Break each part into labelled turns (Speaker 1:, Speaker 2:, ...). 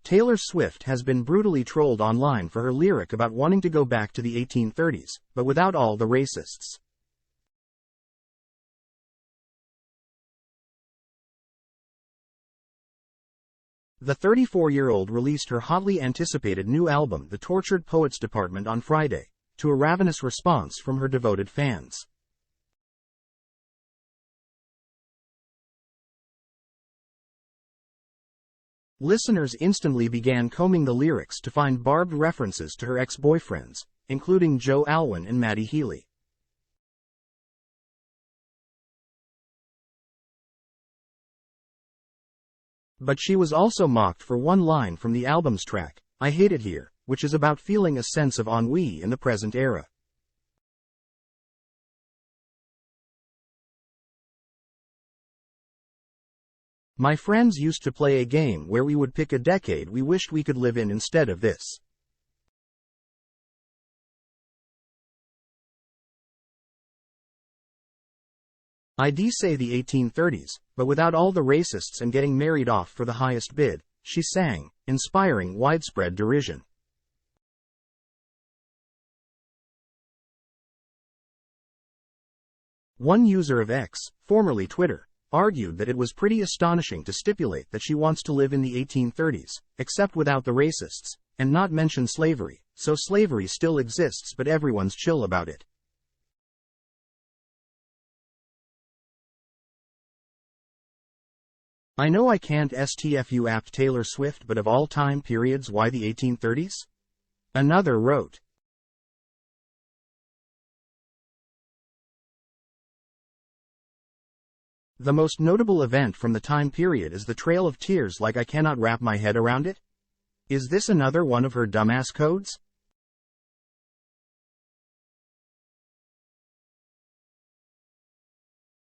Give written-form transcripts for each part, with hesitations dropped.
Speaker 1: Taylor Swift has been brutally trolled online for her lyric about wanting to go back to the 1830s, but without all the racists. The 34-year-old released her hotly anticipated new album The Tortured Poets Department on Friday, to a ravenous response from her devoted fans. Listeners instantly began combing the lyrics to find barbed references to her ex-boyfriends, including Joe Alwyn and Matty Healy. But she was also mocked for one line from the album's track, I Hate It Here, which is about feeling a sense of ennui in the present era. My friends used to play a game where we would pick a decade we wished we could live in instead of this. I'd say the 1830s, but without all the racists and getting married off for the highest bid, she sang, inspiring widespread derision. One user of X, formerly Twitter, argued that it was pretty astonishing to stipulate that she wants to live in the 1830s, except without the racists, and not mention slavery, so slavery still exists but everyone's chill about it. I know I can't STFU apt Taylor Swift, but of all time periods, why the 1830s? Another wrote. The most notable event from the time period is the Trail of Tears, like I cannot wrap my head around it? Is this another one of her dumbass codes?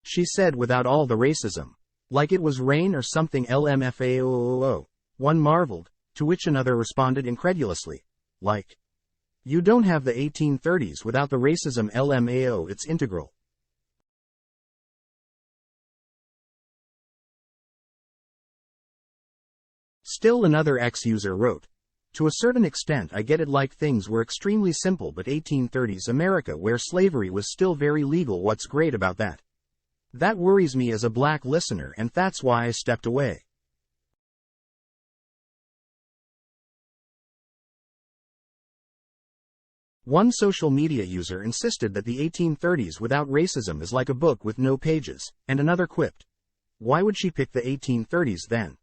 Speaker 1: She said without all the racism. Like it was rain or something LMFAOOO. One marveled, to which another responded incredulously. Like. You don't have the 1830s without the racism LMAO, it's integral. Still another X-user wrote. To a certain extent I get it, like things were extremely simple, but 1830s America where slavery was still very legal, what's great about that? That worries me as a black listener, and that's why I stepped away. One social media user insisted that the 1830s without racism is like a book with no pages, and another quipped. Why would she pick the 1830s then?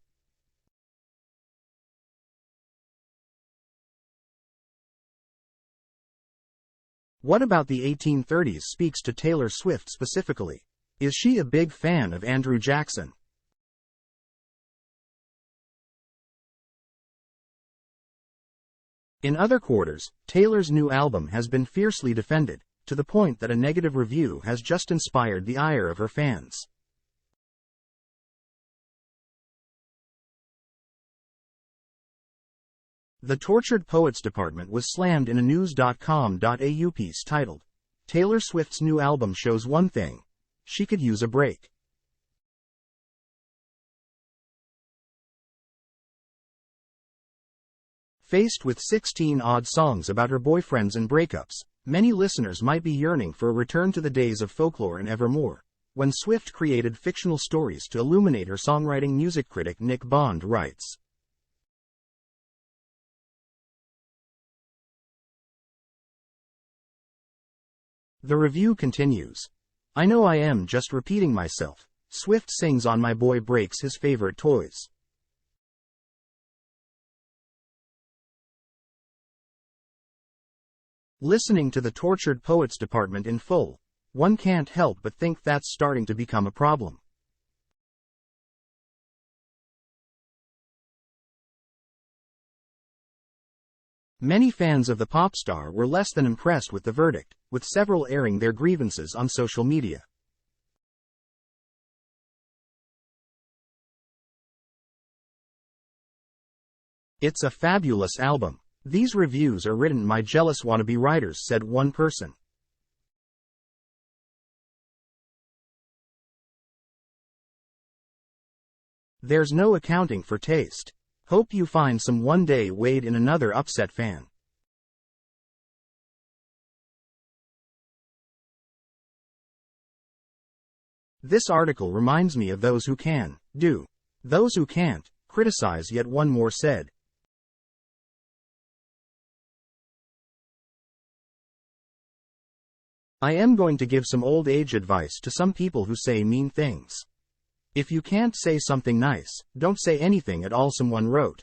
Speaker 1: What about the 1830s speaks to Taylor Swift specifically? Is she a big fan of Andrew Jackson? In other quarters, Taylor's new album has been fiercely defended, to the point that a negative review has just inspired the ire of her fans. The Tortured Poets Department was slammed in a news.com.au piece titled, Taylor Swift's new album shows one thing. She could use a break. Faced with 16 odd songs about her boyfriends and breakups, many listeners might be yearning for a return to the days of Folklore and Evermore, when Swift created fictional stories to illuminate her songwriting. Music critic Nick Bond writes. The review continues. I know I am just repeating myself. Swift sings on My Boy Breaks His Favorite Toys. Listening to the Tortured Poets Department in full, one can't help but think that's starting to become a problem. Many fans of the pop star were less than impressed with the verdict, with several airing their grievances on social media. It's a fabulous album. These reviews are written by jealous wannabe writers, said one person. There's no accounting for taste. Hope you find some one day. Wade in another upset fan. This article reminds me of those who can, do. Those who can't, criticize. Yet one more said. I am going to give some old age advice to some people who say mean things. If you can't say something nice, don't say anything at all. Someone wrote.